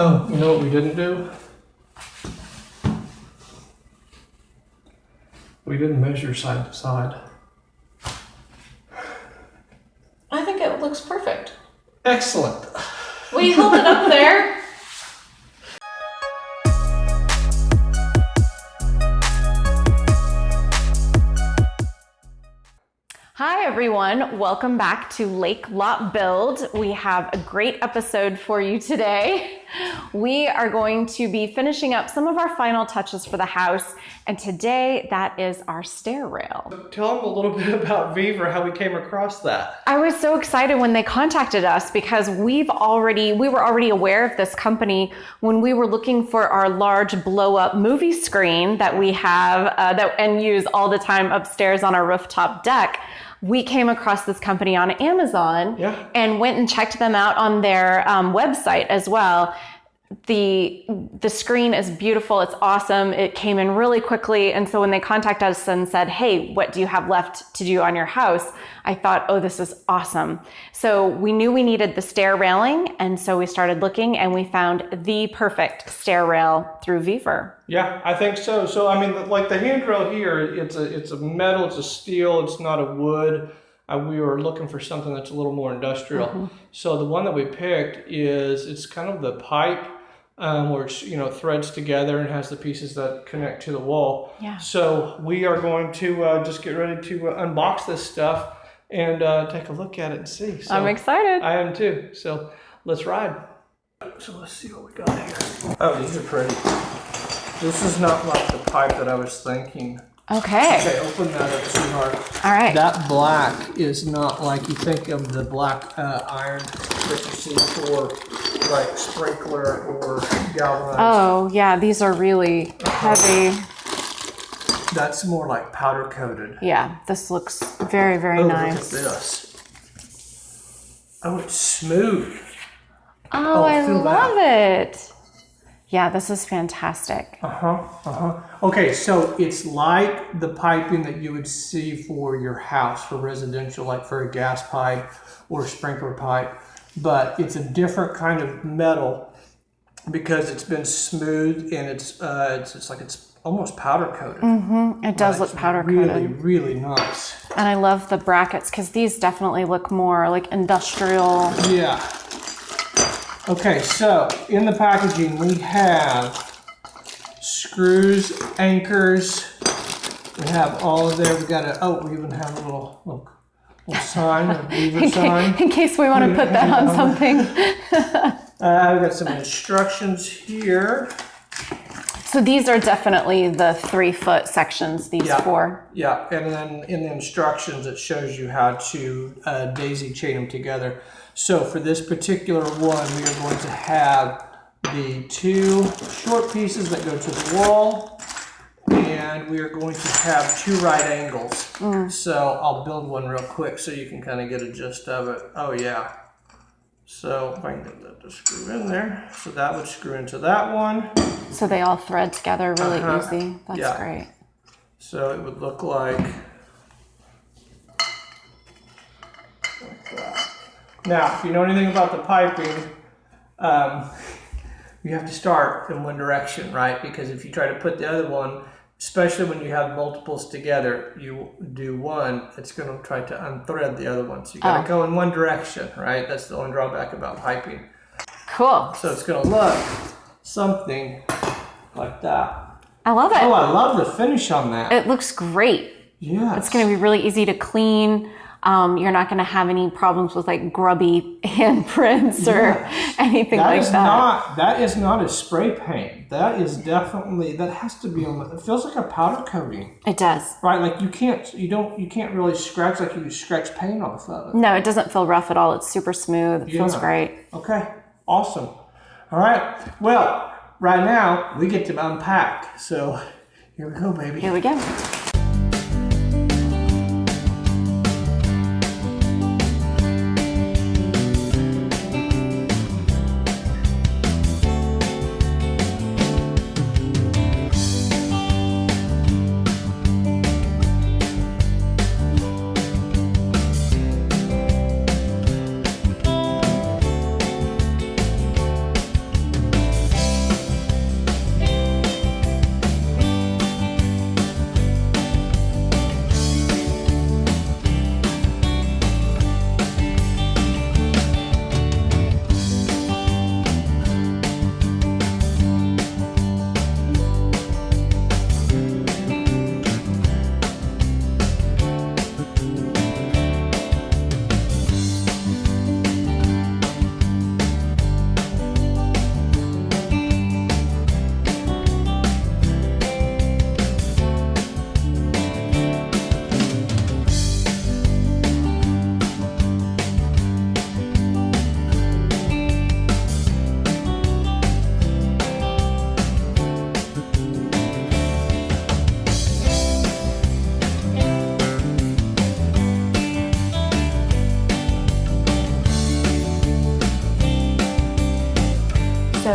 Oh, you know what we didn't do? We didn't measure side to side. I think it looks perfect. Excellent. We held it up there. Hi everyone, welcome back to Lake Lot Build. We have a great episode for you today. We are going to be finishing up some of our final touches for the house, and today that is our stair rail. Tell them a little bit about VEVOR, how we came across that. I was so excited when they contacted us because we were already aware of this company when we were looking for our large blow-up movie screen that we have and use all the time upstairs on our rooftop deck. We came across this company on Amazon and went and checked them out on their website as well. The screen is beautiful. It's awesome. It came in really quickly. And so when they contacted us and said, hey, what do you have left to do on your house? I thought, oh, this is awesome. So we knew we needed the stair railing. And so we started looking and we found the perfect stair rail through VEVOR. Yeah, I think so. So, I mean, like the handrail here, it's a metal, it's a steel, it's not a wood. We were looking for something that's a little more industrial. Mm-hmm. So the one that we picked it's kind of the pipe where it's, threads together and has the pieces that connect to the wall. Yeah. So we are going to just get ready to unbox this stuff and take a look at it and see. So I'm excited. I am too. So let's ride. So let's see what we got here. Oh, these are pretty. This is not like the pipe that I was thinking. Okay, open that up, sweetheart. All right. That black is not like you think of the black iron that you see for like sprinkler or galvanized. Oh, yeah, these are really heavy. That's more like powder coated. Yeah, this looks very, very nice. Look at this. Oh, it's smooth. Oh, I love it. Yeah, this is fantastic. Okay, so it's like the piping that you would see for your house, for residential, like for a gas pipe or a sprinkler pipe, but it's a different kind of metal because it's been smoothed and it's like it's almost powder coated. Mm-hmm. It does look powder coated. Really, really nice. And I love the brackets because these definitely look more like industrial. Yeah. Okay, so in the packaging we have screws, anchors. We have all of there. We got we even have a little sign, a VEVOR sign. In case we want to put that on something. We've got some instructions here. So these are definitely the 3-foot sections, these four. Yeah, and then in the instructions it shows you how to daisy chain them together. So for this particular one, we are going to have the 2 short pieces that go to the wall, and we are going to have 2 right angles. So I'll build one real quick so you can kind of get a gist of it. Oh yeah. So if I can get that to screw in there. So that would screw into that one. So they all thread together really easy. That's great. So it would look like that. Now, if you know anything about the piping, you have to start in one direction, right? Because if you try to put the other one, especially when you have multiples together, you do one, it's going to try to unthread the other one. So you got to go in one direction, right? That's the only drawback about piping. Cool. So it's going to look something like that. I love it. Oh, I love the finish on that. It looks great. Yeah. It's going to be really easy to clean. You're not going to have any problems with like grubby handprints or anything like that. That is not a spray paint. That is definitely, that has to be on, it feels like a powder coating. It does. Right, like you can't really scratch like you scratch paint off of it. No, it doesn't feel rough at all. It's super smooth. It feels great. Okay, awesome. All right, well, right now we get to unpack. So here we go, baby. Here we go.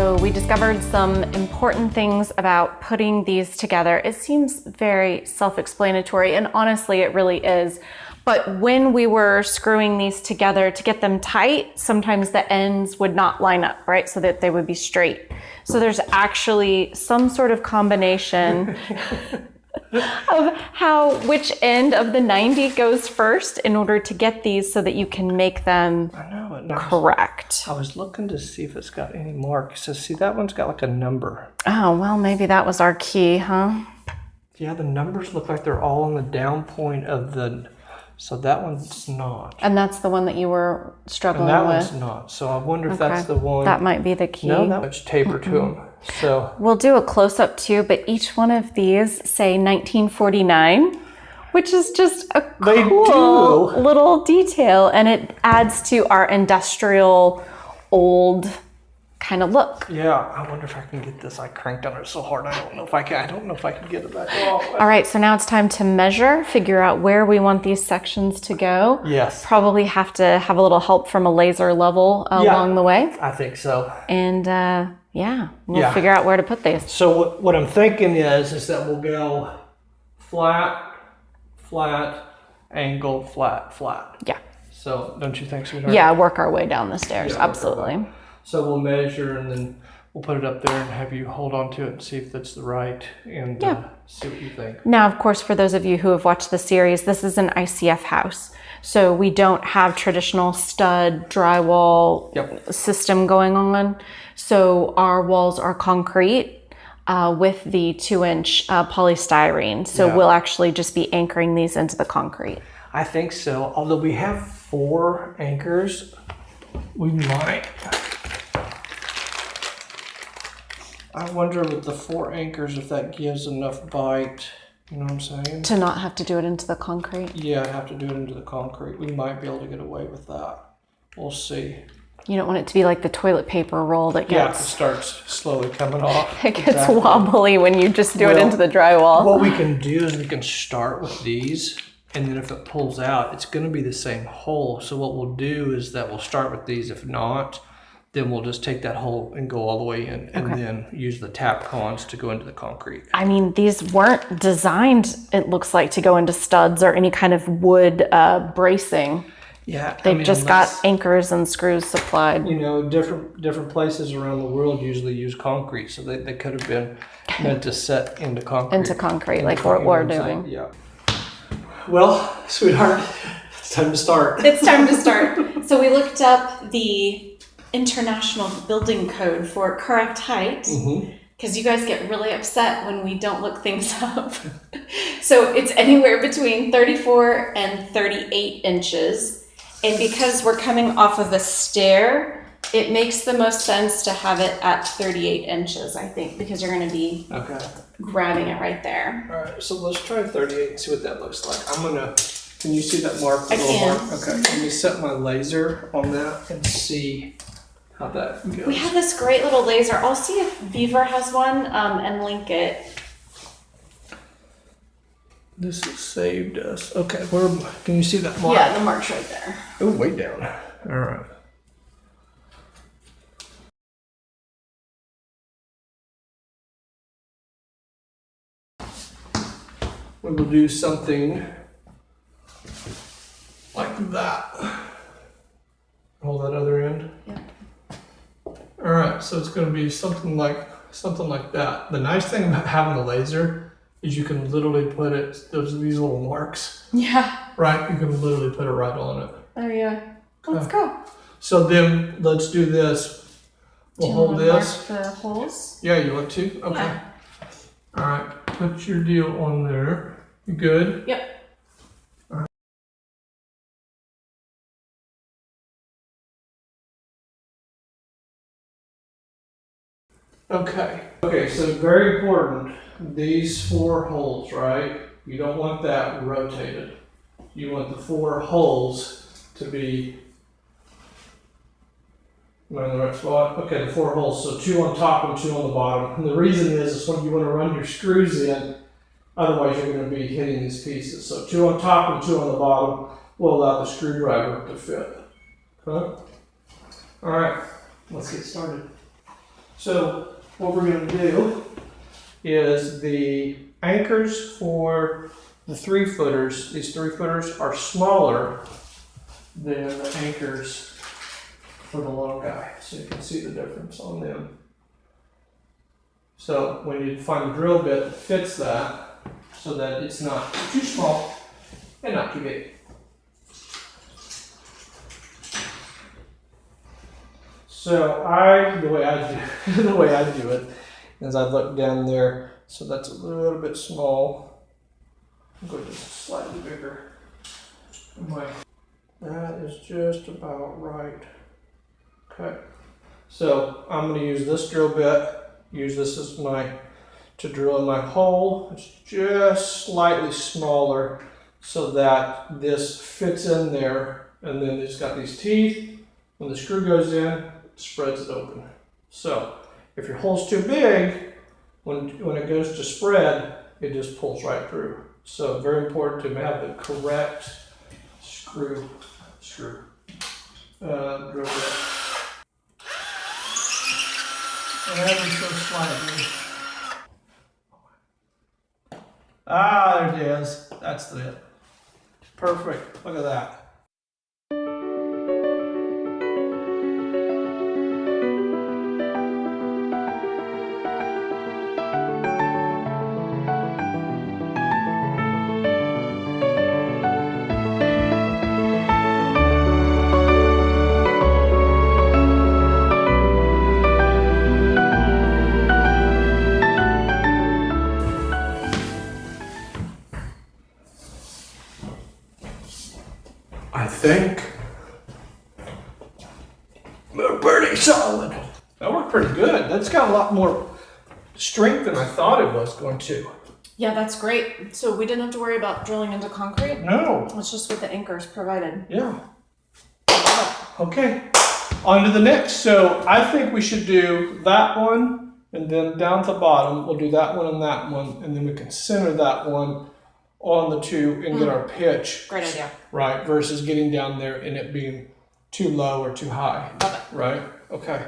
So we discovered some important things about putting these together. It seems very self-explanatory, and honestly, it really is. But when we were screwing these together to get them tight, sometimes the ends would not line up, right? So that they would be straight. So there's actually some sort of combination of which end of the 90 goes first in order to get these so that you can make them correct. I was looking to see if it's got any marks. So see, that one's got like a number. Oh, well, maybe that was our key, huh? Yeah, the numbers look like they're all on the down point of the, so that one's not. And that's the one that you were struggling And that with? one's not. So I wonder if that's the one. That might be the key. No, that one's tapered to them. So we'll do a close-up too, but each one of these say 1949, which is just a cool little detail, and it adds to our industrial old kind of look. Yeah, I wonder if I can get this. I cranked on it so hard. I don't know if I can. I don't know if I can get it back off. All right, so now it's time to measure, figure out where we want these sections to go. Yes. Probably have to have a little help from a laser level along the way. I think so. And yeah, we'll figure out where to put these. So what I'm thinking is that we'll go flat, flat, angle, flat, flat. Yeah. So don't you think, sweetheart? Yeah, work our way down the stairs. Yeah, absolutely. So we'll measure and then we'll put it up there and have you hold on to it and see if that's the right and see what you think. Now, of course, for those of you who have watched the series, this is an ICF house. So we don't have traditional stud drywall system going on. So our walls are concrete with the 2-inch polystyrene. So we'll actually just be anchoring these into the concrete. I think so. Although we have 4 anchors, we might. I wonder with the 4 anchors if that gives enough bite. You know what I'm saying? To not have to do it into the concrete? Yeah, I'd have to do it into the concrete. We might be able to get away with that. We'll see. You don't want it to be like the toilet paper roll that gets... Yeah, it starts slowly coming off. It gets wobbly when you just do it into the drywall. What we can do is we can start with these, and then if it pulls out, it's going to be the same hole. So what we'll do is that we'll start with these. If not, then we'll just take that hole and go all the way in, and then use the tap cons to go into the concrete. I mean, these weren't designed, it looks like, to go into studs or any kind of wood bracing. Yeah, They've just got anchors and screws supplied. You know, different places around the world usually use concrete, so they could have been meant to set into concrete. Into concrete, like what we're doing. Yeah. Well, sweetheart, it's time to start. It's time to start. So we looked up the International Building Code for correct height, because you guys get really upset when we don't look things up. So it's anywhere between 34 and 38 inches. And because we're coming off of a stair, it makes the most sense to have it at 38 inches, I think, because you're going to be grabbing it right there. All right, so let's try 38 and see what that looks like. Can you see that mark? I can. Mark? Okay, let me set my laser on that and see how that goes. We have this great little laser. I'll see if VEVOR has one and link it. This has saved us. Okay, where can you see that mark? Yeah, the mark's right there. Oh, way down. All right. We will do something like that. Hold that other end. Yep. All right, so it's going to be something like that. The nice thing about having a laser is you can literally put it. These little marks. Yeah. Right, you can literally put it right on it. Oh yeah. Let's go. So then let's do this. We'll hold this. Mark the holes? Yeah, you want to? Okay. Yeah. All right, put your deal on there. You good? Yep. Okay, so very important, these 4 holes, right? You don't want that rotated. You want the 4 holes to be, am I in the right spot? Okay, the 4 holes, so 2 on top and 2 on the bottom. And the reason is when you want to run your screws in, otherwise you're going to be hitting these pieces. So 2 on top and 2 on the bottom will allow the screwdriver to fit. Okay? All right, let's get started. So what we're going to do is the anchors for the 3-footers, these 3-footers are smaller than the anchors for the long guy. So you can see the difference on them. So when you find a drill bit that fits that, so that it's not too small and not too big. So the way I do it is I look down there, so that's a little bit small. I'm going just slightly bigger. That is just about right. Okay. So I'm going to use this drill bit. Use this as to drill in my hole. It's just slightly smaller so that this fits in there, and then it's got these teeth. When the screw goes in, it spreads it open. So if your hole's too big, when it goes to spread, it just pulls right through. So very important to have the correct drill bit. Ever so slightly. Ah, there it is. That's it. Perfect. Look at that. I think they're pretty solid. That worked pretty good. That's got a lot more strength than I thought it was going to. Yeah, that's great. So we didn't have to worry about drilling into concrete? No. It's just with the anchors provided. Yeah. Okay, on to the next. So I think we should do that one, and then down to the bottom, we'll do that one, and then we can center that one on the two and get our pitch. Great idea. Right, versus getting down there and it being too low or too high. Love it. Right? Okay.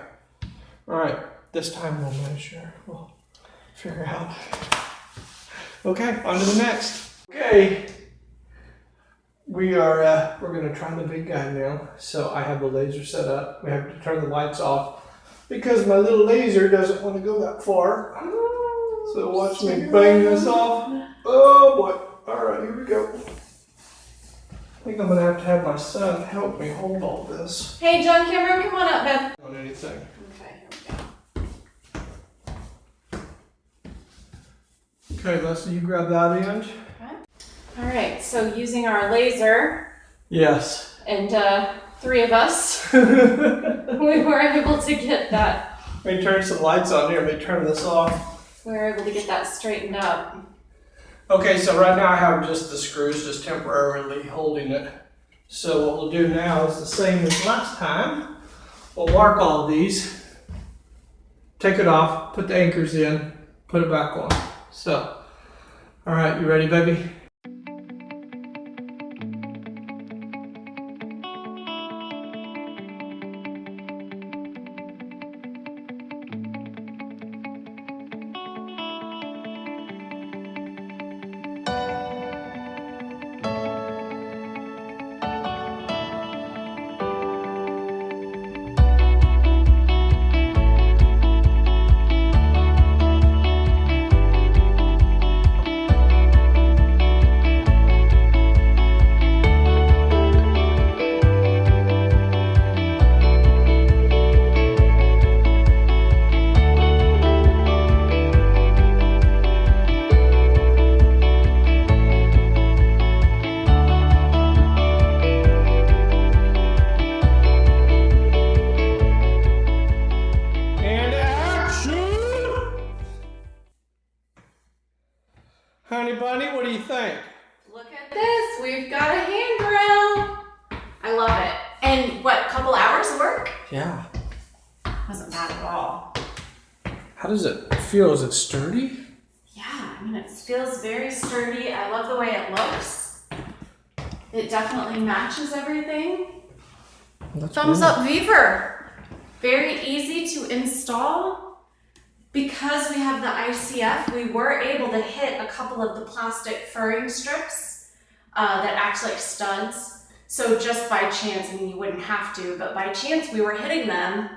All right, this time we'll measure. We'll figure out. Okay, on to the next. Okay. We're gonna try the big guy now. So I have the laser set up. We have to turn the lights off because my little laser doesn't want to go that far. So watch me bang this off. Oh boy. All right, here we go. I think I'm gonna have my son help me hold all this. Hey, John Cameron, come on up, Ben. On anything. Okay, here we go. Okay, Leslie, you grab that end. Okay. All right, so using our laser. Yes. And 3 of us, we were able to get that. Let me turn some lights on here. Let me turn this off. We were able to get that straightened up. Okay, so right now I have just the screws just temporarily holding it. So what we'll do now is the same as last time. We'll mark all of these, take it off, put the anchors in, put it back on. So, all right, you ready, baby? Honey bunny, what do you think? Look at this, we've got a handrail. I love it. And what, couple hours of work? Yeah. Wasn't bad at all. How does it feel? Is it sturdy? Yeah, I mean, it feels very sturdy. I love the way it looks. It definitely matches everything. That's Thumbs cool. up, VEVOR. Very easy to install. because we have the ICF, we were able to hit a couple of the plastic furring strips that act like studs. So just by chance, I mean, you wouldn't have to, but by chance we were hitting them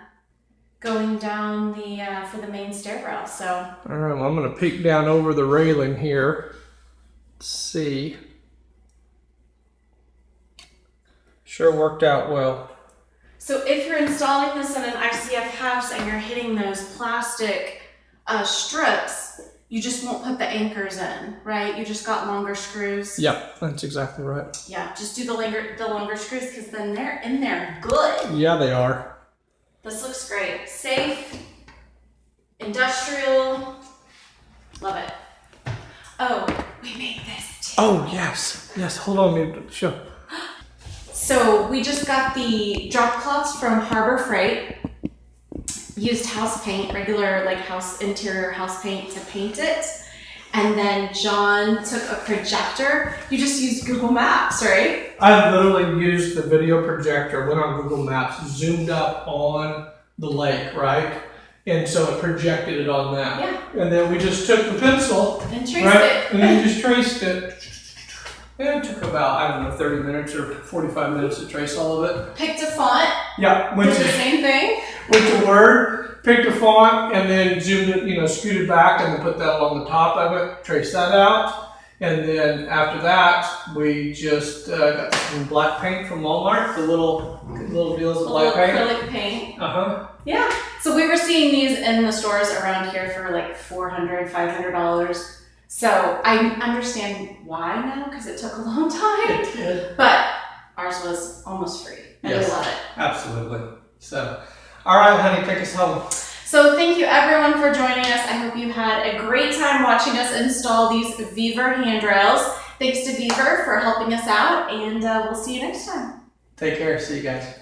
going down the for the main stair rail. So all right, well, I'm going to peek down over the railing here. Let's see. Sure worked out well. So if you're installing this in an ICF house and you're hitting those plastic strips, you just won't put the anchors in, right? You just got longer screws. Yep, that's exactly right. Yeah, just do the longer screws because then they're in there good. Yeah, they are. This looks great. Safe, industrial, love it. Oh, we made this too. Oh, yes. Yes, hold on, let me show. So we just got the drop cloths from Harbor Freight. Used house paint, regular like interior house paint to paint it. And then John took a projector. You just used Google Maps, right? I literally used the video projector, went on Google Maps, zoomed up on the lake, right? And so it projected it on that. Yeah. And then we just took the pencil, And traced right? it. And then just traced it. And it took about, I don't know, 30 minutes or 45 minutes to trace all of it. Picked a font. Yeah. Did the same thing. Went to Word, picked a font, and then zoomed it, scooted back and then put that along the top of it, traced that out. And then after that, we just got some black paint from Walmart, the little deals of black paint. Acrylic paint. Uh-huh. Yeah. So we were seeing these in the stores around here for like $400, $500. So I understand why now because it took a long time. It did. But ours was almost free. And Yes. we love it. Absolutely. So, all right, honey, take us home. So thank you everyone for joining us. I hope you had a great time watching us install these VEVOR handrails. Thanks to VEVOR for helping us out, and we'll see you next time. Take care. See you guys.